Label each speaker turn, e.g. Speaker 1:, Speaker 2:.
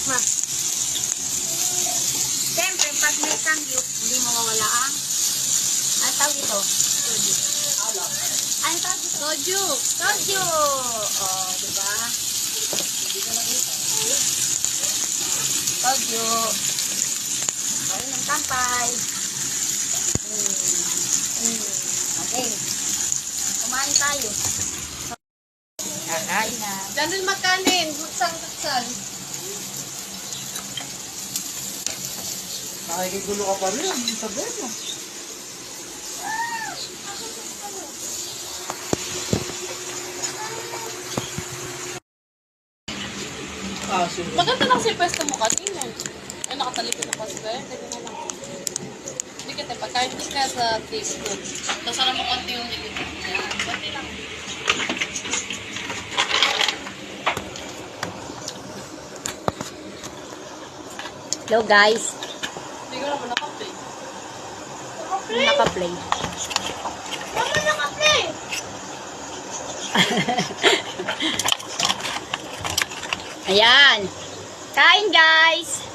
Speaker 1: Ma. Siyempre, pag may sangyup, hindi mawawala ang ano tawag ito? Soju. Ano tawag ito? Soju. Soju. Oh, diba? Soju. Ayun ang tampay. Okay. Kumain tayo. Kakain na.
Speaker 2: Janel makanin. Buksang-buksang.
Speaker 3: Nakikigulo ka pa rin. Sabihin mo.
Speaker 2: Maganda lang si pwesto mo kanina. Ay, nakatalikod na kasi ba? Hindi na lang. Hindi kita, pagkain ko ka sa teaspoon. Dasara mo konti yung likod. Yan, konti lang.
Speaker 1: Hello guys.
Speaker 2: Hindi ko naman nakaplay.
Speaker 1: Naka-play.
Speaker 2: Mama nakaplay!
Speaker 1: Ayan. Kain guys.